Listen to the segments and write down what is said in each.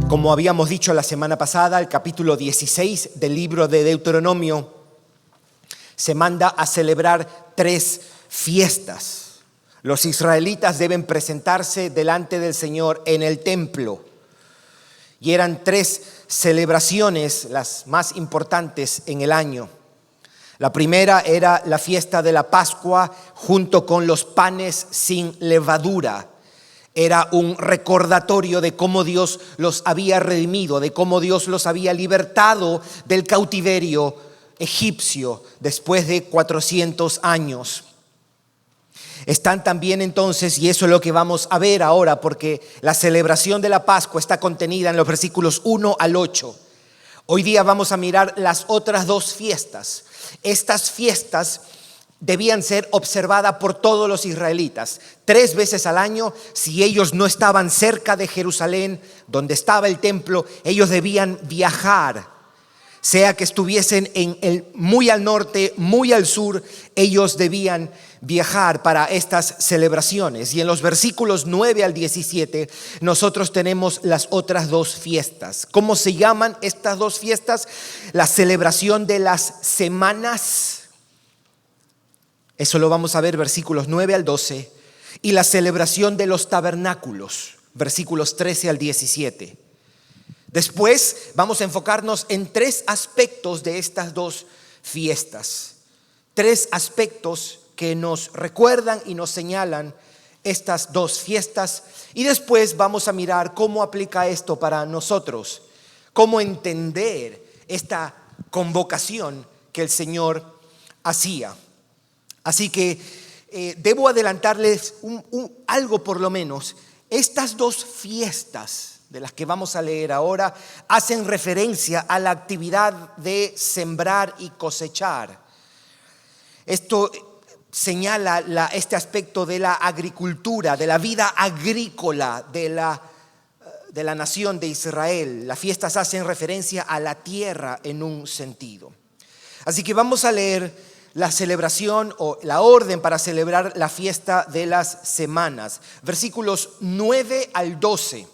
Como habíamos dicho la semana pasada, el capítulo 16 del libro de Deuteronomio se manda a celebrar 3 fiestas. Los israelitas deben presentarse delante del Señor en el templo. Y eran 3 celebraciones, las más importantes en el año. La primera era la fiesta de la Pascua junto con los panes sin levadura. Era un recordatorio de cómo Dios los había redimido, de cómo Dios los había libertado del cautiverio egipcio después de 400 años. Están también entonces, y eso es lo que vamos a ver ahora, porque la celebración de la Pascua está contenida en los versículos 1 al 8. Hoy día vamos a mirar las otras 2 fiestas. Estas fiestas debían ser observadas por todos los israelitas 3 veces al año. Si ellos no estaban cerca de Jerusalén, donde estaba el templo, ellos debían viajar. Sea que estuviesen muy al norte, muy al sur, ellos debían viajar para estas celebraciones. Y en los versículos 9 al 17 nosotros tenemos las otras 2 fiestas. ¿Cómo se llaman estas 2 fiestas? La celebración de las semanas. Eso lo vamos a ver versículos 9 al 12. Y la celebración de los tabernáculos, versículos 13 al 17. Después vamos a enfocarnos en 3 aspectos de estas 2 fiestas. 3 aspectos que nos recuerdan y nos señalan estas 2 fiestas. Y después vamos a mirar cómo aplica esto para nosotros. Cómo entender esta convocación que el Señor hacía. Así que debo adelantarles algo por lo menos. Estas 2 fiestas de las que vamos a leer ahora hacen referencia a la actividad de sembrar y cosechar. Esto señala este aspecto de la agricultura, de la vida agrícola de la nación de Israel. Las fiestas hacen referencia a la tierra en un sentido. Así que vamos a leer la celebración o la orden para celebrar la fiesta de las semanas. Versículos 9 al 12.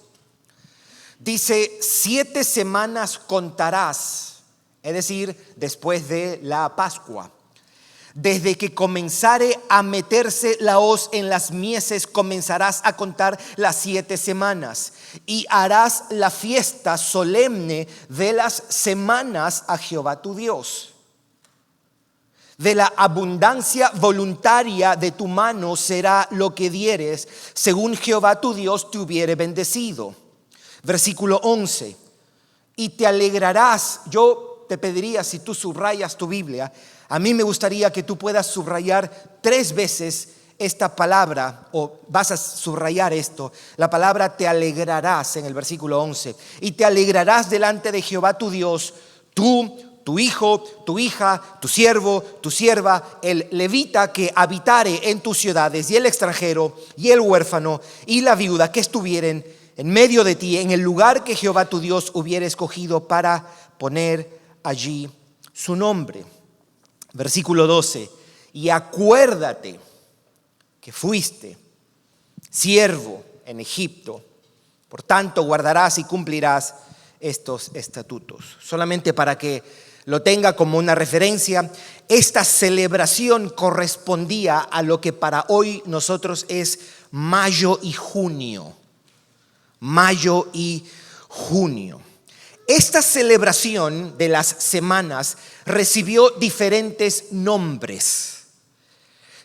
Dice: 7 semanas contarás, es decir, después de la Pascua. Desde que comenzare a meterse la hoz en las mieses, comenzarás a contar las 7 semanas. Y harás la fiesta solemne de las semanas a Jehová tu Dios. De la abundancia voluntaria de tu mano será lo que dieres, según Jehová tu Dios te hubiere bendecido. Versículo 11. Y te alegrarás. Yo te pediría, si tú subrayas tu Biblia, a mí me gustaría que tú puedas subrayar 3 veces esta palabra, o vas a subrayar esto, la palabra te alegrarás en el versículo 11. Y te alegrarás delante de Jehová tu Dios, tú, tu hijo, tu hija, tu siervo, tu sierva, el levita que habitare en tus ciudades, y el extranjero, y el huérfano, y la viuda que estuvieren en medio de ti, en el lugar que Jehová tu Dios hubiera escogido para poner allí su nombre. Versículo 12. Y acuérdate que fuiste siervo en Egipto, por tanto guardarás y cumplirás estos estatutos. Solamente para que lo tenga como una referencia, esta celebración correspondía a lo que para hoy nosotros es mayo y junio. Mayo y junio. Esta celebración de las semanas recibió diferentes nombres.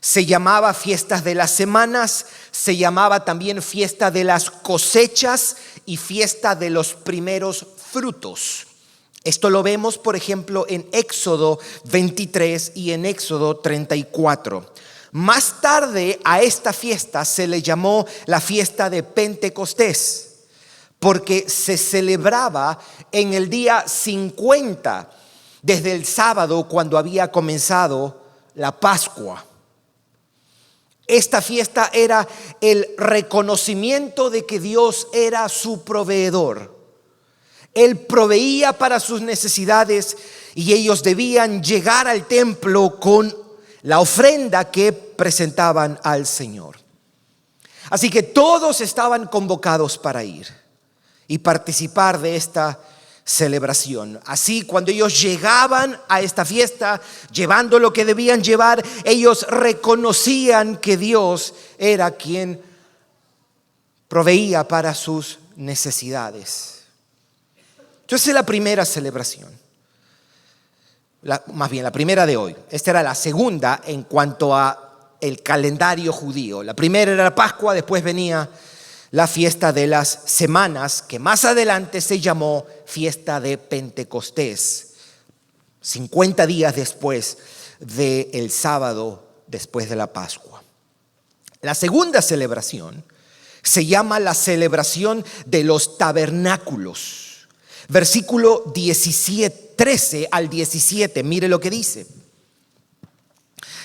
Se llamaba fiestas de las semanas, se llamaba también fiesta de las cosechas y fiesta de los primeros frutos. Esto lo vemos, por ejemplo, en Éxodo 23 y en Éxodo 34. Más tarde a esta fiesta se le llamó la fiesta de Pentecostés, porque se celebraba en el día 50 desde el sábado cuando había comenzado la Pascua. Esta fiesta era el reconocimiento de que Dios era su proveedor. Él proveía para sus necesidades y ellos debían llegar al templo con la ofrenda que presentaban al Señor. Así que todos estaban convocados para ir. y participar de esta celebración. Así, cuando ellos llegaban a esta fiesta, llevando lo que debían llevar, ellos reconocían que Dios era quien proveía para sus necesidades. Entonces, es la primera celebración. Más bien, la primera de hoy. Esta era la segunda en cuanto a el calendario judío. La primera era la Pascua, después venía la fiesta de las semanas, que más adelante se llamó fiesta de Pentecostés, 50 días después del sábado después de la Pascua. La segunda celebración se llama la celebración de los tabernáculos. Versículo 13 al 17, mire lo que dice.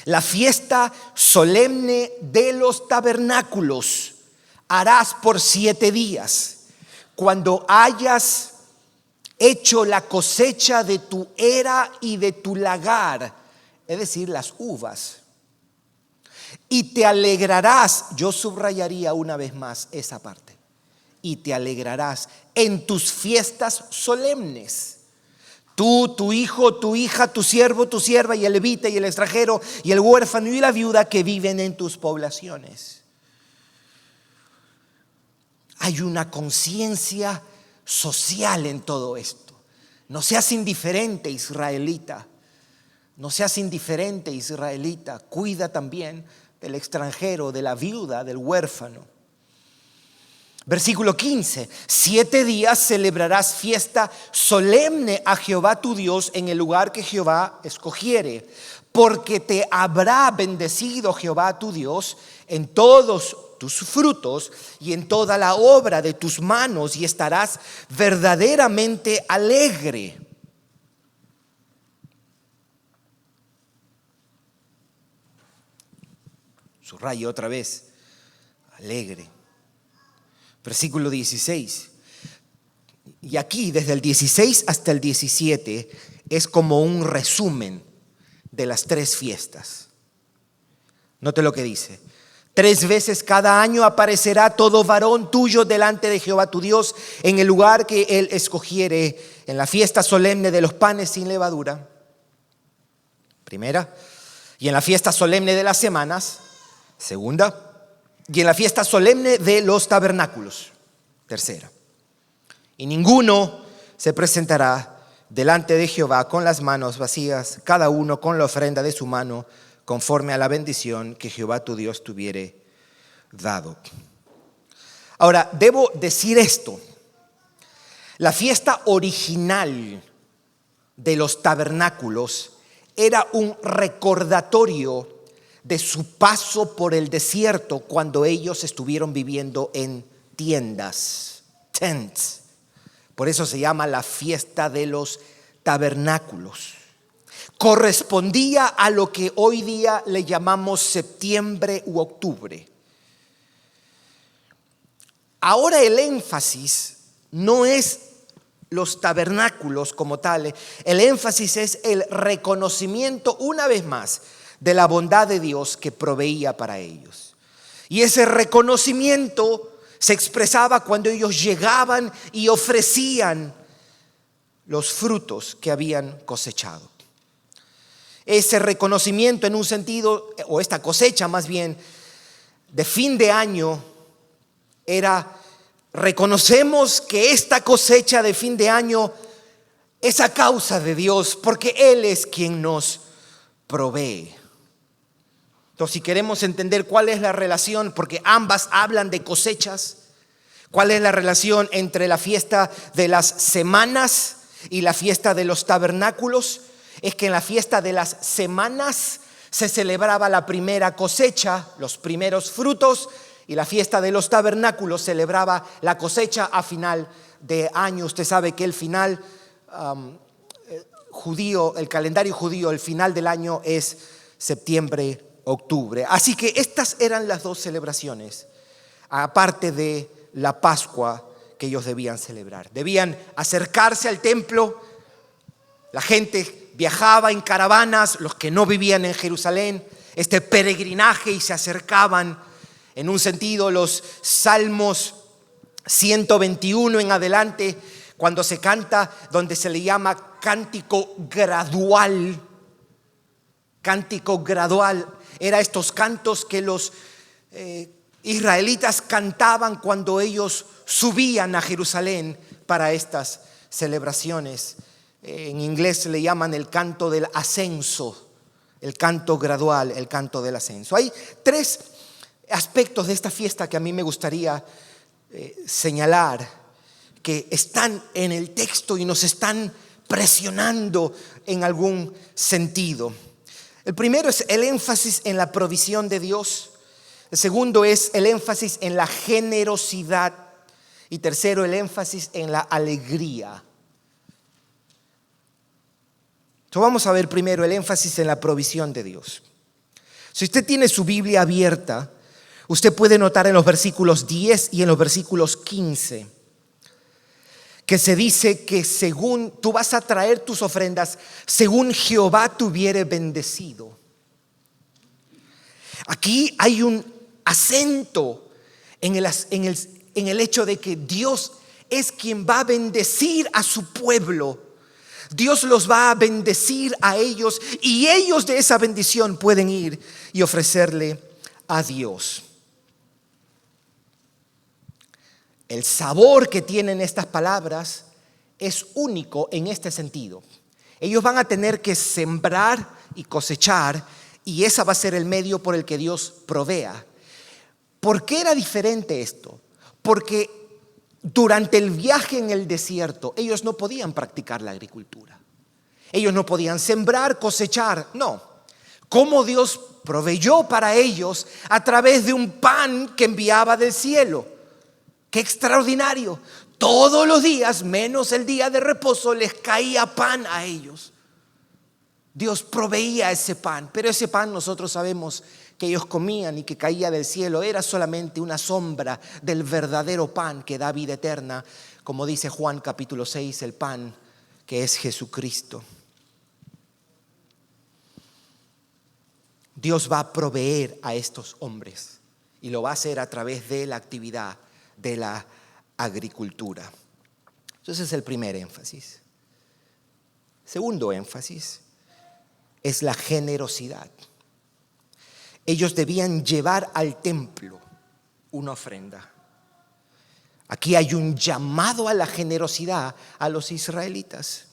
La fiesta solemne de los tabernáculos harás por 7 días, cuando hayas hecho la cosecha de tu era y de tu lagar, es decir, las uvas. Y te alegrarás, yo subrayaría una vez más esa parte, y te alegrarás en tus fiestas solemnes. Tú, tu hijo, tu hija, tu siervo, tu sierva, y el levita y el extranjero y el huérfano y la viuda que viven en tus poblaciones. Hay una conciencia social en todo esto. No seas indiferente, israelita. No seas indiferente, israelita. Cuida también del extranjero, de la viuda, del huérfano. Versículo 15. 7 días celebrarás fiesta solemne a Jehová tu Dios en el lugar que Jehová escogiere, porque te habrá bendecido Jehová tu Dios en todos tus frutos y en toda la obra de tus manos, y estarás verdaderamente alegre. Subrayo otra vez, alegre. Versículo 16. Y aquí, desde el 16 hasta el 17, es como un resumen de las 3 fiestas. Note lo que dice. 3 veces cada año aparecerá todo varón tuyo delante de Jehová tu Dios en el lugar que él escogiere, en la fiesta solemne de los panes sin levadura, primera, y en la fiesta solemne de las semanas, segunda, y en la fiesta solemne de los tabernáculos, tercera. Y ninguno se presentará delante de Jehová con las manos vacías, cada uno con la ofrenda de su mano, conforme a la bendición que Jehová tu Dios te hubiere dado. Ahora, debo decir esto. La fiesta original de los tabernáculos era un recordatorio de su paso por el desierto cuando ellos estuvieron viviendo en tiendas, tents. Por eso se llama la fiesta de los tabernáculos. Correspondía a lo que hoy día le llamamos septiembre u octubre. Ahora el énfasis no es los tabernáculos como tales, el énfasis es el reconocimiento una vez más de la bondad de Dios que proveía para ellos. Y ese reconocimiento se expresaba cuando ellos llegaban y ofrecían los frutos que habían cosechado. Ese reconocimiento en un sentido, o esta cosecha más bien, de fin de año, era: reconocemos que esta cosecha de fin de año es a causa de Dios, porque Él es quien nos provee. Entonces, si queremos entender cuál es la relación, porque ambas hablan de cosechas, cuál es la relación entre la fiesta de las semanas y la fiesta de los tabernáculos, es que en la fiesta de las semanas se celebraba la primera cosecha, los primeros frutos, y la fiesta de los tabernáculos celebraba la cosecha a final de año. Usted sabe que el final judío, el calendario judío, el final del año es septiembre, octubre. Así que estas eran las 2 celebraciones, aparte de la Pascua que ellos debían celebrar. Debían acercarse al templo. La gente viajaba en caravanas, los que no vivían en Jerusalén, este peregrinaje, y se acercaban. En un sentido, los salmos 121 en adelante, cuando se canta, donde se le llama cántico gradual. Cántico gradual era estos cantos que los israelitas cantaban cuando ellos subían a Jerusalén para estas celebraciones. En inglés le llaman el canto del ascenso, el canto gradual, el canto del ascenso. Hay tres aspectos de esta fiesta que a mí me gustaría señalar, que están en el texto y nos están presionando en algún sentido. El primero es el énfasis en la provisión de Dios. El segundo es el énfasis en la generosidad. Y tercero, el énfasis en la alegría. Entonces vamos a ver primero el énfasis en la provisión de Dios. Si usted tiene su Biblia abierta, usted puede notar en los versículos 10 y en los versículos 15 que se dice que según tú vas a traer tus ofrendas, según Jehová te hubiere bendecido. Aquí hay un acento en el hecho de que Dios es quien va a bendecir a su pueblo. Dios los va a bendecir a ellos y ellos de esa bendición pueden ir y ofrecerle a Dios. El sabor que tienen estas palabras es único en este sentido. Ellos van a tener que sembrar y cosechar, y ese va a ser el medio por el que Dios provea. ¿Por qué era diferente esto? Porque durante el viaje en el desierto ellos no podían practicar la agricultura. Ellos no podían sembrar, cosechar, no. ¿Cómo Dios proveyó para ellos? A través de un pan que enviaba del cielo. ¡Qué extraordinario! Todos los días, menos el día de reposo, les caía pan a ellos. Dios proveía ese pan, pero ese pan nosotros sabemos que ellos comían y que caía del cielo era solamente una sombra del verdadero pan que da vida eterna, como dice Juan capítulo 6, el pan que es Jesucristo. Dios va a proveer a estos hombres y lo va a hacer a través de la actividad de la agricultura. Entonces es el primer énfasis. Segundo énfasis es la generosidad. Ellos debían llevar al templo una ofrenda. Aquí hay un llamado a la generosidad a los israelitas.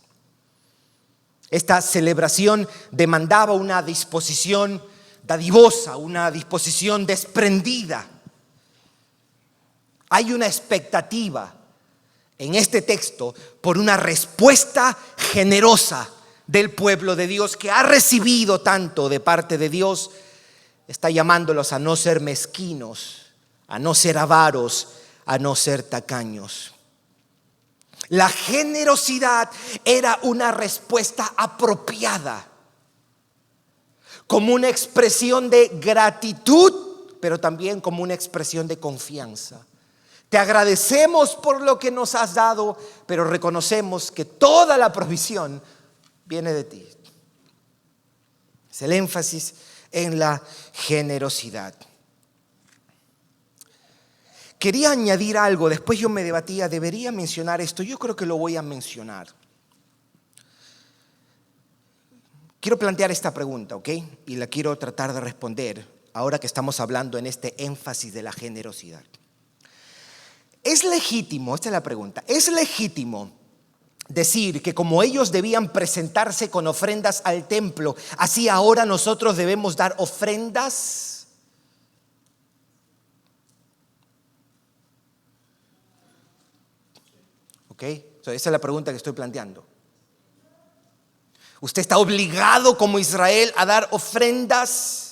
Esta celebración demandaba una disposición dadivosa, una disposición desprendida. Hay una expectativa en este texto por una respuesta generosa del pueblo de Dios que ha recibido tanto de parte de Dios. Está llamándolos a no ser mezquinos, a no ser avaros, a no ser tacaños. La generosidad era una respuesta apropiada, como una expresión de gratitud, pero también como una expresión de confianza. Te agradecemos por lo que nos has dado, pero reconocemos que toda la provisión viene de ti. Es el énfasis en la generosidad. Quería añadir algo, después yo me debatía, ¿debería mencionar esto? Yo creo que lo voy a mencionar. Quiero plantear esta pregunta, ¿ok? Y la quiero tratar de responder ahora que estamos hablando en este énfasis de la generosidad. ¿Es legítimo, esta es la pregunta, es legítimo decir que como ellos debían presentarse con ofrendas al templo, así ahora nosotros debemos dar ofrendas? ¿Ok? Esa es la pregunta que estoy planteando. ¿Usted está obligado como Israel a dar ofrendas?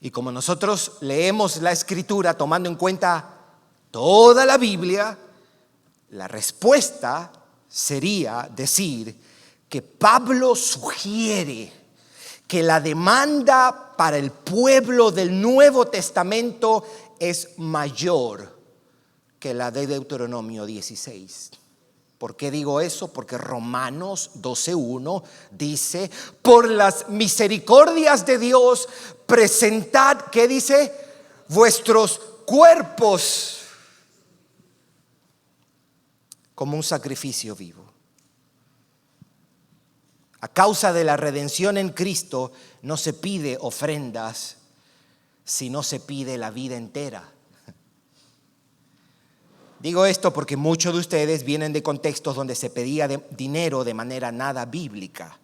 Y como nosotros leemos la Escritura tomando en cuenta toda la Biblia, la respuesta sería decir que Pablo sugiere que la demanda para el pueblo del Nuevo Testamento es mayor que la de Deuteronomio 16. ¿Por qué digo eso? Porque Romanos 12:1 dice: por las misericordias de Dios, presentad, ¿qué dice? Vuestros cuerpos como un sacrificio vivo. A causa de la redención en Cristo, no se pide ofrendas, sino se pide la vida entera. Digo esto porque muchos de ustedes vienen de contextos donde se pedía dinero de manera nada bíblica.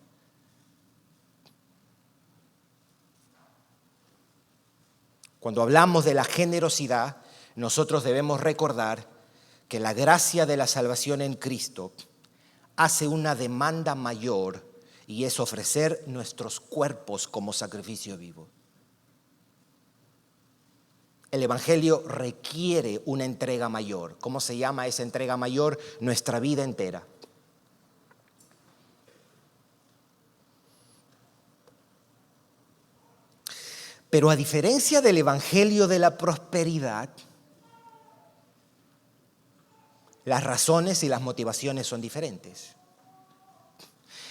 Cuando hablamos de la generosidad, nosotros debemos recordar que la gracia de la salvación en Cristo hace una demanda mayor, y es ofrecer nuestros cuerpos como sacrificio vivo. El Evangelio requiere una entrega mayor. ¿Cómo se llama esa entrega mayor? Nuestra vida entera. Pero a diferencia del Evangelio de la prosperidad, las razones y las motivaciones son diferentes.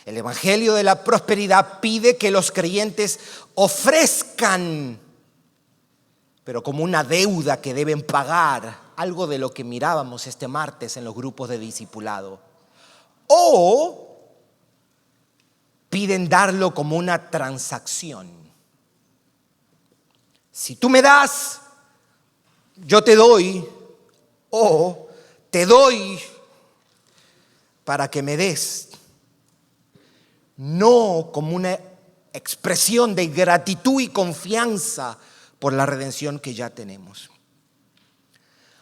El Evangelio de la prosperidad pide que los creyentes ofrezcan, pero como una deuda que deben pagar, algo de lo que mirábamos este martes en los grupos de discipulado. O piden darlo como una transacción. Si tú me das, yo te doy, o te doy para que me des. No como una expresión de gratitud y confianza por la redención que ya tenemos.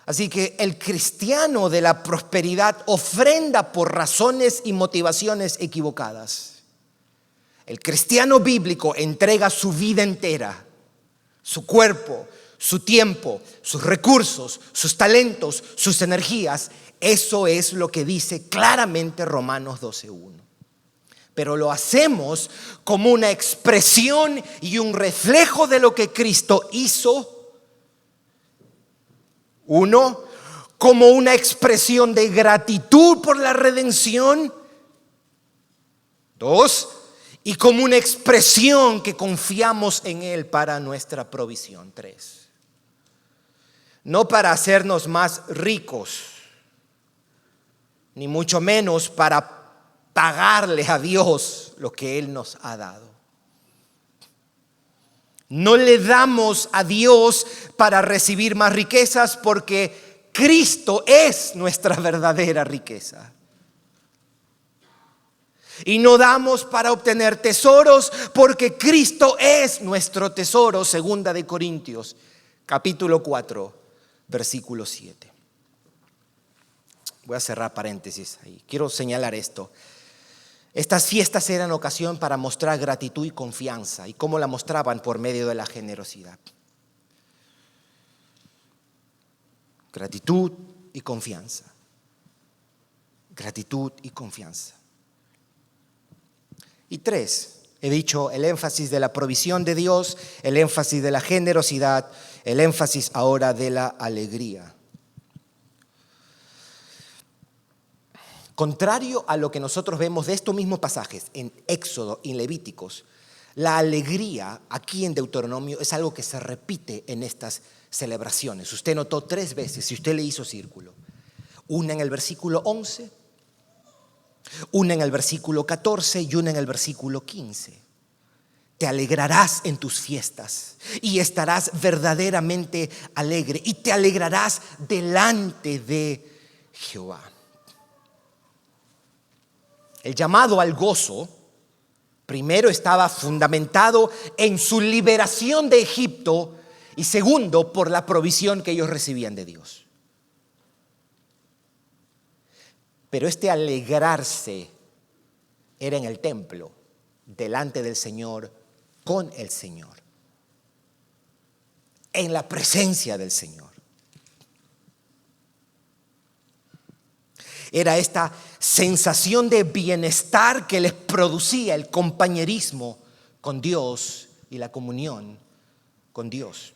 Así que el cristiano de la prosperidad ofrenda por razones y motivaciones equivocadas. El cristiano bíblico entrega su vida entera, su cuerpo, su tiempo, sus recursos, sus talentos, sus energías. Eso es lo que dice claramente Romanos 12:1. Pero lo hacemos como una expresión y un reflejo de lo que Cristo hizo. Uno, como una expresión de gratitud por la redención. Dos, y como una expresión que confiamos en Él para nuestra provisión. Tres, no para hacernos más ricos, ni mucho menos para pagarle a Dios lo que Él nos ha dado. No le damos a Dios para recibir más riquezas, porque Cristo es nuestra verdadera riqueza. Y no damos para obtener tesoros, porque Cristo es nuestro tesoro. 2 Corintios, capítulo 4, versículo 7. Voy a cerrar paréntesis ahí. Quiero señalar esto. Estas fiestas eran ocasión para mostrar gratitud y confianza. ¿Y cómo la mostraban? Por medio de la generosidad. Gratitud y confianza. Gratitud y confianza. Y tres, he dicho el énfasis de la provisión de Dios, el énfasis de la generosidad, el énfasis ahora de la alegría. Contrario a lo que nosotros vemos de estos mismos pasajes en Éxodo y Levíticos, la alegría aquí en Deuteronomio es algo que se repite en estas celebraciones. Usted notó 3 veces, si usted le hizo círculo. Una en el versículo 11, una en el versículo 14 y una en el versículo 15. Te alegrarás en tus fiestas y estarás verdaderamente alegre, y te alegrarás delante de Jehová. El llamado al gozo, primero, estaba fundamentado en su liberación de Egipto, y segundo, por la provisión que ellos recibían de Dios. Pero este alegrarse era en el templo, delante del Señor, con el Señor, en la presencia del Señor. Era esta sensación de bienestar que les producía el compañerismo con Dios y la comunión con Dios.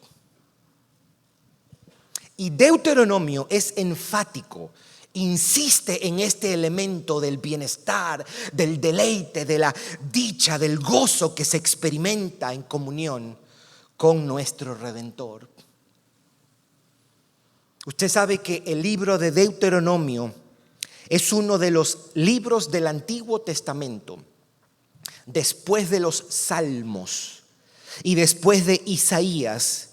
Y Deuteronomio es enfático, insiste en este elemento del bienestar, del deleite, de la dicha, del gozo que se experimenta en comunión con nuestro Redentor. Usted sabe que el libro de Deuteronomio es uno de los libros del Antiguo Testamento, después de los Salmos y después de Isaías,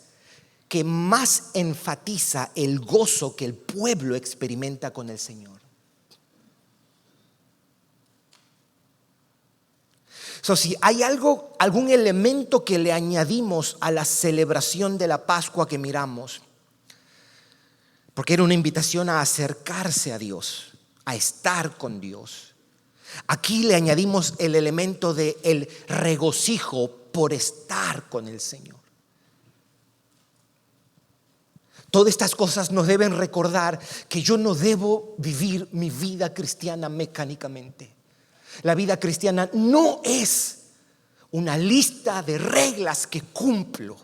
que más enfatiza el gozo que el pueblo experimenta con el Señor. Si hay algún elemento que le añadimos a la celebración de la Pascua que miramos, porque era una invitación a acercarse a Dios, a estar con Dios, aquí le añadimos el elemento de el regocijo por estar con el Señor. Todas estas cosas nos deben recordar que yo no debo vivir mi vida cristiana mecánicamente. La vida cristiana no es una lista de reglas que cumplo.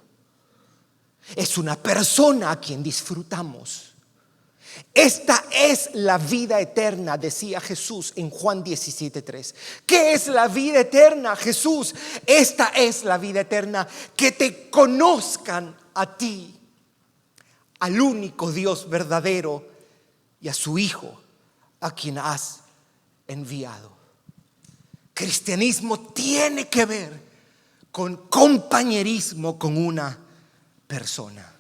Es una persona a quien disfrutamos. Esta es la vida eterna, decía Jesús en Juan 17:3. ¿Qué es la vida eterna, Jesús? Esta es la vida eterna, que te conozcan a ti, al único Dios verdadero, y a su Hijo, a quien has enviado. Cristianismo tiene que ver con compañerismo con una persona.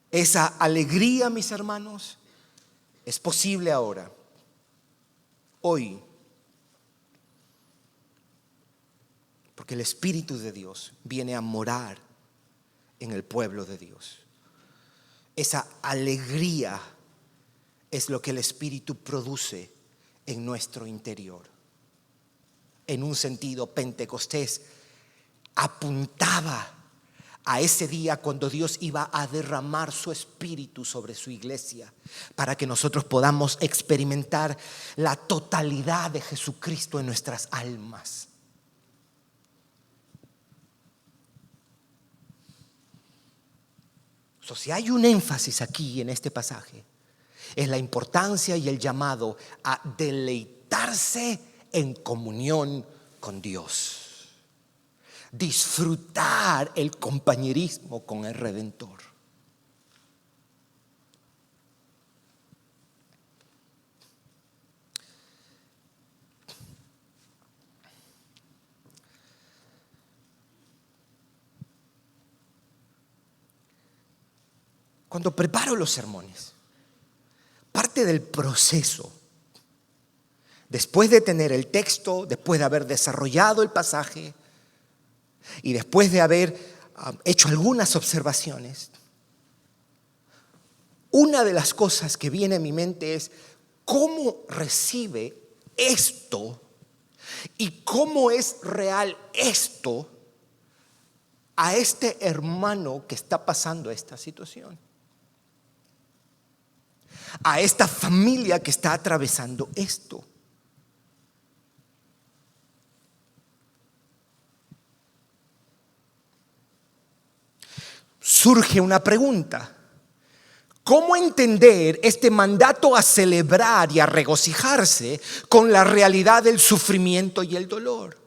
Esa alegría, mis hermanos, es posible ahora, hoy, porque el Espíritu de Dios viene a morar en el pueblo de Dios. Esa alegría es lo que el Espíritu produce en nuestro interior. En un sentido, Pentecostés apuntaba a ese día cuando Dios iba a derramar su Espíritu sobre su iglesia, para que nosotros podamos experimentar la totalidad de Jesucristo en nuestras almas. Si hay un énfasis aquí en este pasaje, es la importancia y el llamado a deleitarse en comunión con Dios, disfrutar el compañerismo con el Redentor. Cuando preparo los sermones, parte del proceso, después de tener el texto, después de haber desarrollado el pasaje y después de haber hecho algunas observaciones, una de las cosas que viene a mi mente es cómo recibe esto y cómo es real esto a este hermano que está pasando esta situación, a esta familia que está atravesando esto. Surge una pregunta: ¿cómo entender este mandato a celebrar y a regocijarse con la realidad del sufrimiento y el dolor?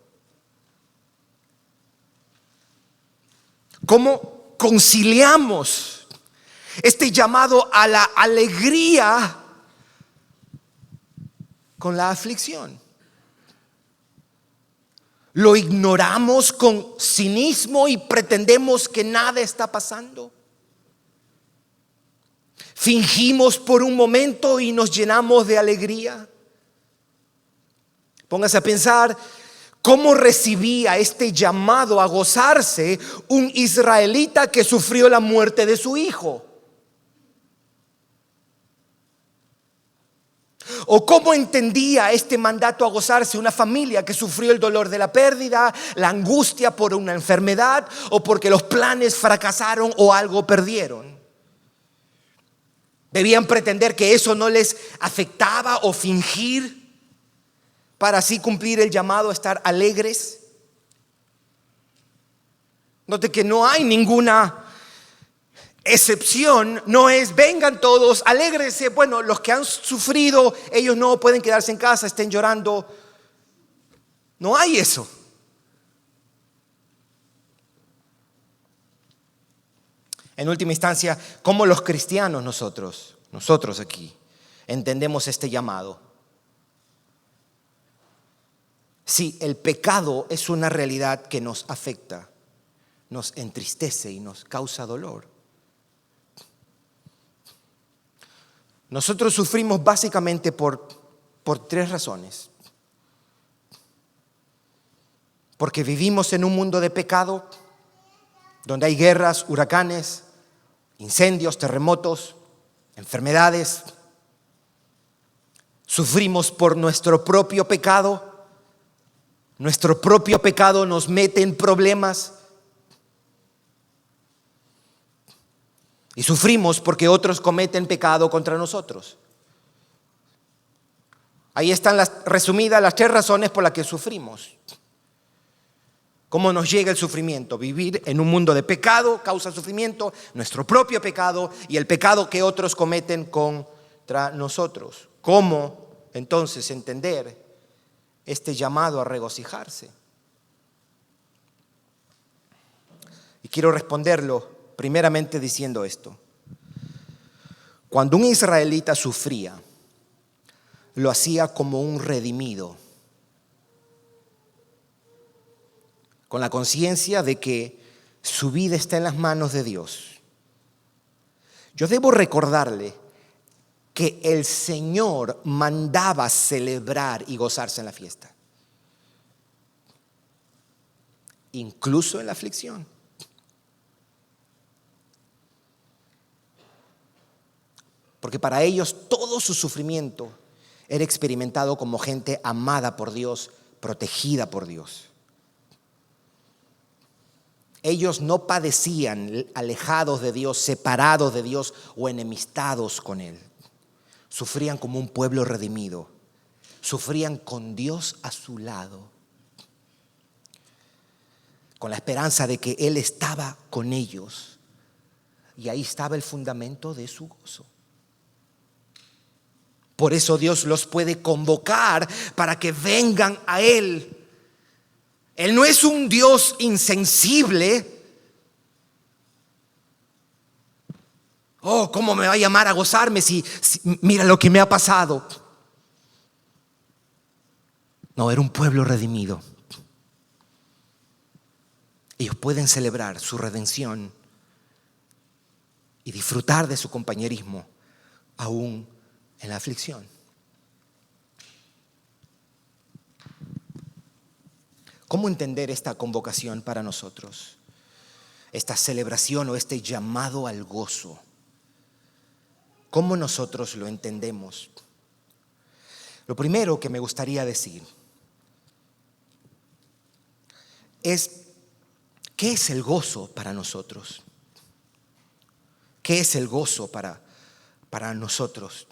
¿Cómo conciliamos este llamado a la alegría con la aflicción? ¿Lo ignoramos con cinismo y pretendemos que nada está pasando? ¿Fingimos por un momento y nos llenamos de alegría? Póngase a pensar cómo recibía este llamado a gozarse un israelita que sufrió la muerte de su hijo. ¿O cómo entendía este mandato a gozarse una familia que sufrió el dolor de la pérdida, la angustia por una enfermedad o porque los planes fracasaron o algo perdieron? ¿Debían pretender que eso no les afectaba o fingir para así cumplir el llamado a estar alegres? Note que no hay ninguna excepción, no es vengan todos, alégrense. Bueno, los que han sufrido, ellos no pueden quedarse en casa, estén llorando. No hay eso. En última instancia, ¿cómo los cristianos nosotros aquí, entendemos este llamado? Sí, el pecado es una realidad que nos afecta, nos entristece y nos causa dolor. Nosotros sufrimos básicamente por tres razones. Porque vivimos en un mundo de pecado, donde hay guerras, huracanes, incendios, terremotos, enfermedades. Sufrimos por nuestro propio pecado. Nuestro propio pecado nos mete en problemas. Y sufrimos porque otros cometen pecado contra nosotros. Ahí están resumidas las tres razones por las que sufrimos. ¿Cómo nos llega el sufrimiento? Vivir en un mundo de pecado causa sufrimiento, nuestro propio pecado y el pecado que otros cometen contra nosotros. ¿Cómo entonces entender este llamado a regocijarse? Y quiero responderlo primeramente diciendo esto. Cuando un israelita sufría, lo hacía como un redimido, con la conciencia de que su vida está en las manos de Dios. Yo debo recordarle que el Señor mandaba celebrar y gozarse en la fiesta, incluso en la aflicción. Porque para ellos todo su sufrimiento era experimentado como gente amada por Dios, protegida por Dios. Ellos no padecían alejados de Dios, separados de Dios o enemistados con Él. Sufrían como un pueblo redimido. Sufrían con Dios a su lado, con la esperanza de que Él estaba con ellos. Y ahí estaba el fundamento de su gozo. Por eso Dios los puede convocar para que vengan a Él. Él no es un Dios insensible. Oh, ¿cómo me va a llamar a gozarme si mira lo que me ha pasado? No, era un pueblo redimido. Ellos pueden celebrar su redención y disfrutar de su compañerismo aún en la aflicción. ¿Cómo entender esta convocación para nosotros? Esta celebración o este llamado al gozo. ¿Cómo nosotros lo entendemos? Lo primero que me gustaría decir es, ¿qué es el gozo para nosotros? ¿Qué es el gozo para nosotros?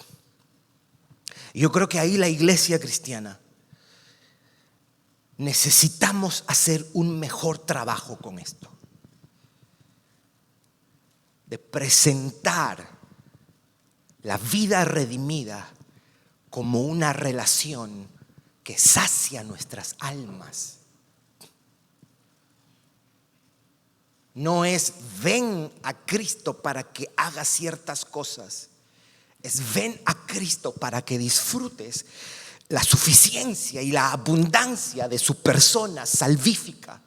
Yo creo que ahí la iglesia cristiana necesitamos hacer un mejor trabajo con esto, de presentar la vida redimida como una relación que sacia nuestras almas. No es ven a Cristo para que haga ciertas cosas. Es ven a Cristo para que disfrutes la suficiencia y la abundancia de su persona salvífica.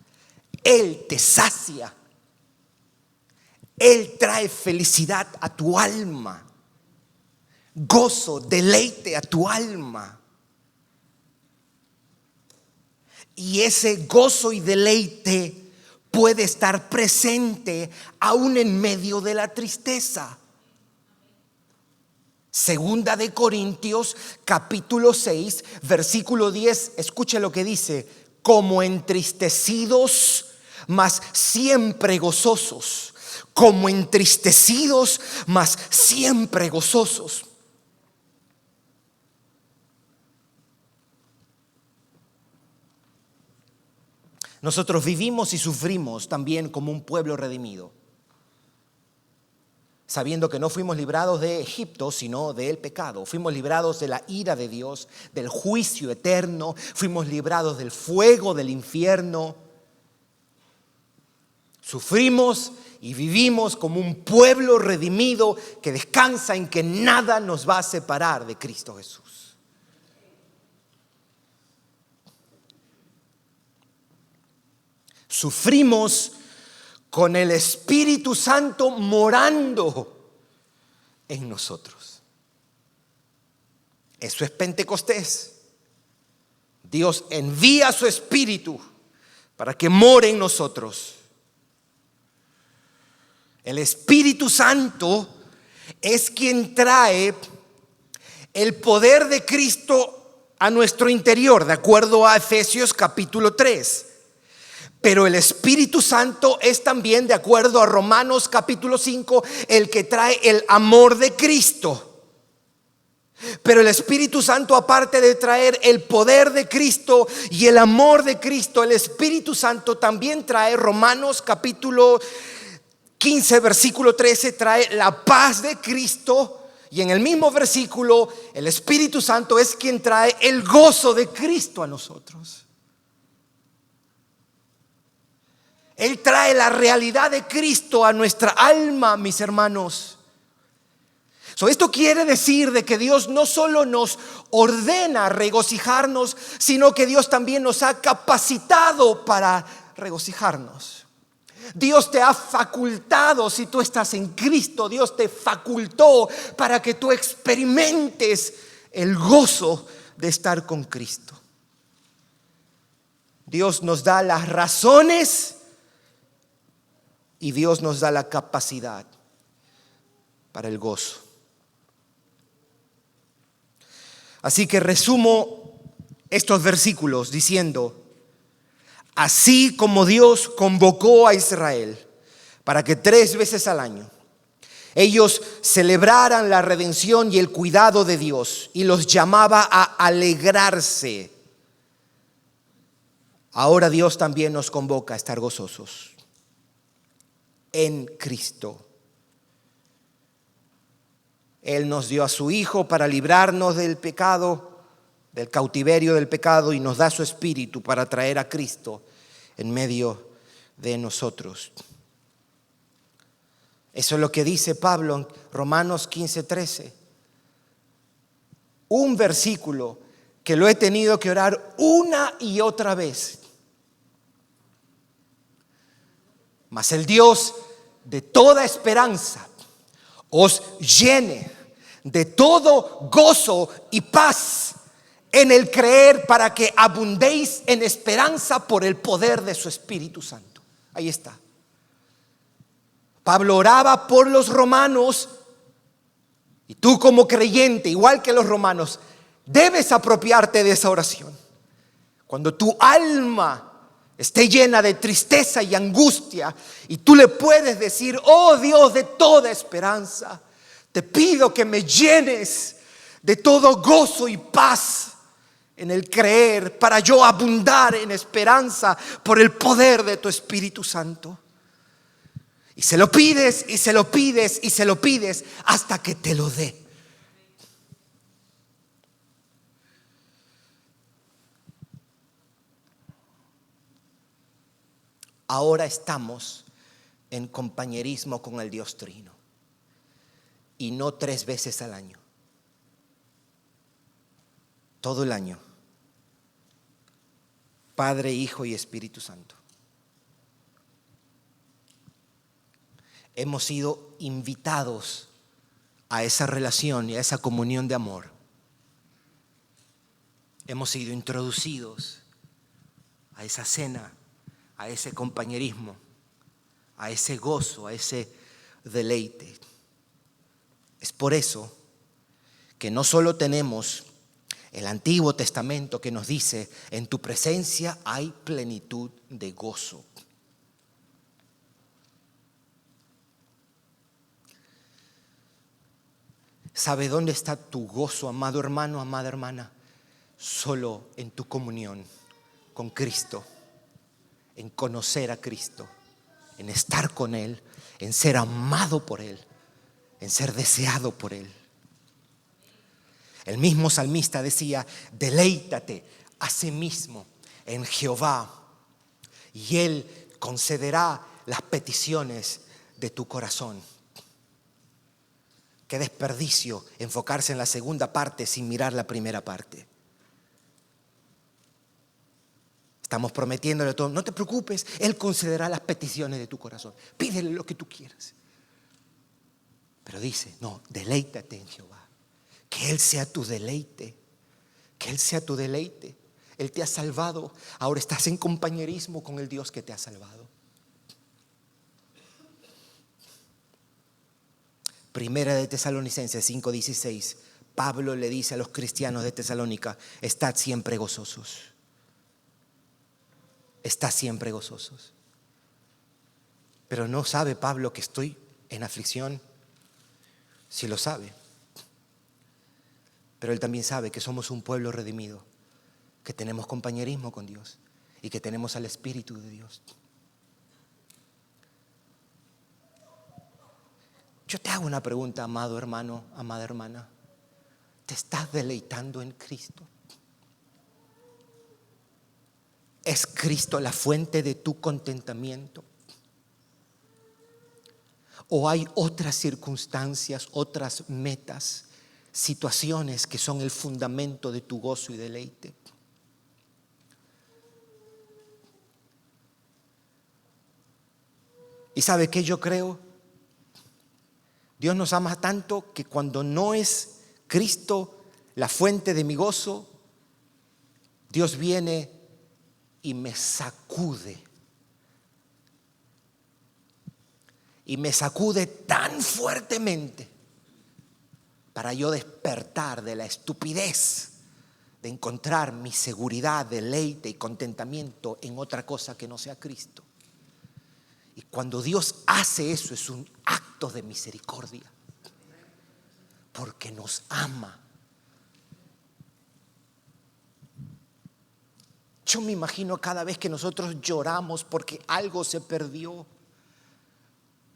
Él te sacia. Él trae felicidad a tu alma, gozo, deleite a tu alma. Y ese gozo y deleite puede estar presente aún en medio de la tristeza. Segunda de Corintios, capítulo 6, versículo 10, escuche lo que dice: como entristecidos, mas siempre gozosos. Como entristecidos, mas siempre gozosos. Nosotros vivimos y sufrimos también como un pueblo redimido, sabiendo que no fuimos librados de Egipto, sino del pecado. Fuimos librados de la ira de Dios, del juicio eterno. Fuimos librados del fuego del infierno. Sufrimos y vivimos como un pueblo redimido que descansa en que nada nos va a separar de Cristo Jesús. Sufrimos con el Espíritu Santo morando en nosotros. Eso es Pentecostés. Dios envía su Espíritu para que more en nosotros. El Espíritu Santo es quien trae el poder de Cristo a nuestro interior, de acuerdo a Efesios capítulo 3. Pero el Espíritu Santo es también, de acuerdo a Romanos capítulo 5, el que trae el amor de Cristo. Pero el Espíritu Santo, aparte de traer el poder de Cristo y el amor de Cristo, el Espíritu Santo también trae, Romanos capítulo 15, versículo 13, trae la paz de Cristo. Y en el mismo versículo, el Espíritu Santo es quien trae el gozo de Cristo a nosotros. Él trae la realidad de Cristo a nuestra alma, mis hermanos. Esto quiere decir de que Dios no solo nos ordena regocijarnos, sino que Dios también nos ha capacitado para regocijarnos. Dios te ha facultado, si tú estás en Cristo, Dios te facultó para que tú experimentes el gozo de estar con Cristo. Dios nos da las razones y Dios nos da la capacidad para el gozo. Así que resumo estos versículos diciendo: así como Dios convocó a Israel para que 3 veces al año ellos celebraran la redención y el cuidado de Dios y los llamaba a alegrarse, ahora Dios también nos convoca a estar gozosos en Cristo. Él nos dio a su Hijo para librarnos del pecado, del cautiverio del pecado, y nos da su Espíritu para traer a Cristo en medio de nosotros. Eso es lo que dice Pablo en Romanos 15:13. Un versículo que lo he tenido que orar una y otra vez. Mas el Dios de toda esperanza os llene de todo gozo y paz en el creer, para que abundéis en esperanza por el poder de su Espíritu Santo. Ahí está. Pablo oraba por los romanos, y tú como creyente, igual que los romanos, debes apropiarte de esa oración. Cuando tu alma esté llena de tristeza y angustia, y tú le puedes decir: oh Dios de toda esperanza, te pido que me llenes de todo gozo y paz en el creer, para yo abundar en esperanza por el poder de tu Espíritu Santo. Y se lo pides y se lo pides y se lo pides hasta que te lo dé. Ahora estamos en compañerismo con el Dios Trino, y no 3 veces al año, todo el año. Padre, Hijo y Espíritu Santo. Hemos sido invitados a esa relación y a esa comunión de amor. Hemos sido introducidos a esa cena, a ese compañerismo, a ese gozo, a ese deleite. Es por eso que no solo tenemos el Antiguo Testamento que nos dice: en tu presencia hay plenitud de gozo. ¿Sabe dónde está tu gozo, amado hermano, amada hermana? Solo en tu comunión con Cristo, en conocer a Cristo, en estar con Él, en ser amado por Él, en ser deseado por Él. El mismo salmista decía: deleítate asimismo en Jehová, y Él concederá las peticiones de tu corazón. Qué desperdicio enfocarse en la segunda parte sin mirar la primera parte. Estamos prometiéndole todo. No te preocupes, Él concederá las peticiones de tu corazón. Pídele lo que tú quieras. Pero dice, no, deleítate en Jehová. Que Él sea tu deleite. Que Él sea tu deleite. Él te ha salvado. Ahora estás en compañerismo con el Dios que te ha salvado. Primera de Tesalonicenses 5:16. Pablo le dice a los cristianos de Tesalónica: estad siempre gozosos. Estad siempre gozosos. Pero no sabe Pablo que estoy en aflicción. Sí lo sabe. Pero él también sabe que somos un pueblo redimido, que tenemos compañerismo con Dios y que tenemos al Espíritu de Dios. Yo te hago una pregunta, amado hermano, amada hermana. ¿Te estás deleitando en Cristo? ¿Es Cristo la fuente de tu contentamiento? ¿O hay otras circunstancias, otras metas, situaciones que son el fundamento de tu gozo y deleite? ¿Y sabe qué yo creo? Dios nos ama tanto que cuando no es Cristo la fuente de mi gozo, Dios viene y me sacude. Y me sacude tan fuertemente para yo despertar de la estupidez de encontrar mi seguridad, deleite y contentamiento en otra cosa que no sea Cristo. Y cuando Dios hace eso, es un acto de misericordia, porque nos ama. Yo me imagino cada vez que nosotros lloramos porque algo se perdió,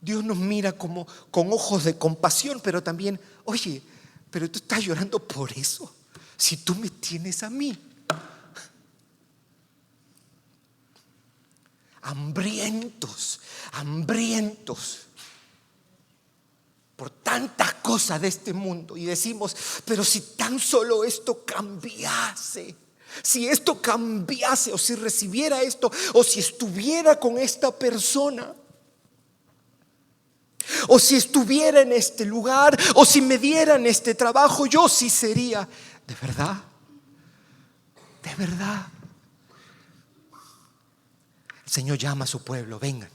Dios nos mira como con ojos de compasión, pero también, oye, pero tú estás llorando por eso, si tú me tienes a mí. Hambrientos por tantas cosas de este mundo, y decimos, pero si tan solo esto cambiase, si esto cambiase, o si recibiera esto, o si estuviera con esta persona, o si estuviera en este lugar, o si me dieran este trabajo, yo sí sería. ¿De verdad? ¿De verdad? El Señor llama a su pueblo: vengan,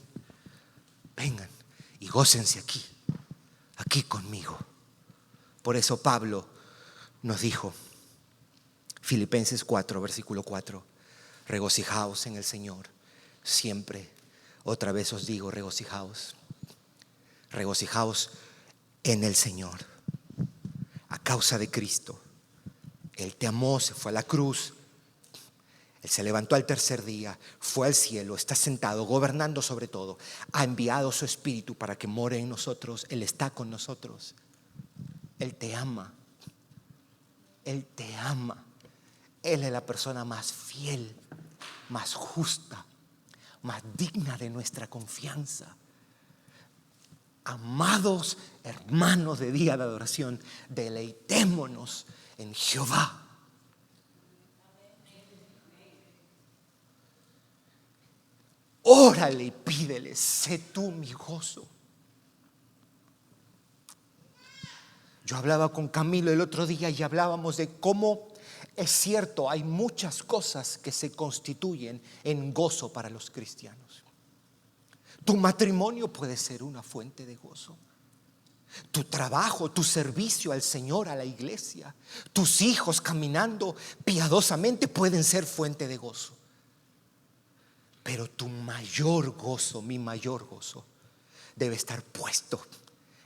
vengan y gócense aquí conmigo. Por eso Pablo nos dijo, Filipenses 4, versículo 4, regocijaos en el Señor siempre. Otra vez os digo, regocijaos. Regocijaos en el Señor. A causa de Cristo, Él te amó, se fue a la cruz, Él se levantó al tercer día, fue al cielo, está sentado, gobernando sobre todo. Ha enviado su Espíritu para que more en nosotros. Él está con nosotros. Él te ama. Él te ama. Él es la persona más fiel, más justa, más digna de nuestra confianza. Amados hermanos de día de adoración, deleitémonos en Jehová. Órale y pídele: sé tú mi gozo. Yo hablaba con Camilo el otro día y hablábamos de cómo es cierto, hay muchas cosas que se constituyen en gozo para los cristianos. Tu matrimonio puede ser una fuente de gozo. Tu trabajo, tu servicio al Señor, a la iglesia, tus hijos caminando piadosamente pueden ser fuente de gozo. Pero tu mayor gozo, mi mayor gozo, debe estar puesto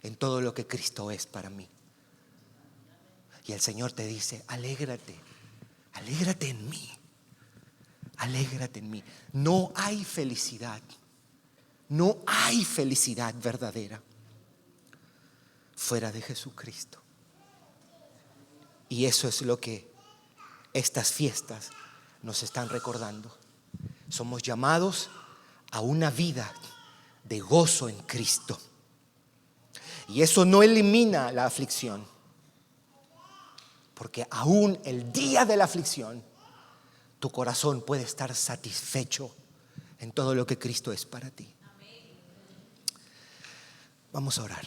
en todo lo que Cristo es para mí. Y el Señor te dice: alégrate, alégrate en mí, alégrate en mí. No hay felicidad verdadera fuera de Jesucristo. Y eso es lo que estas fiestas nos están recordando. Somos llamados a una vida de gozo en Cristo. Y eso no elimina la aflicción, porque aún el día de la aflicción, tu corazón puede estar satisfecho en todo lo que Cristo es para ti. Vamos a orar.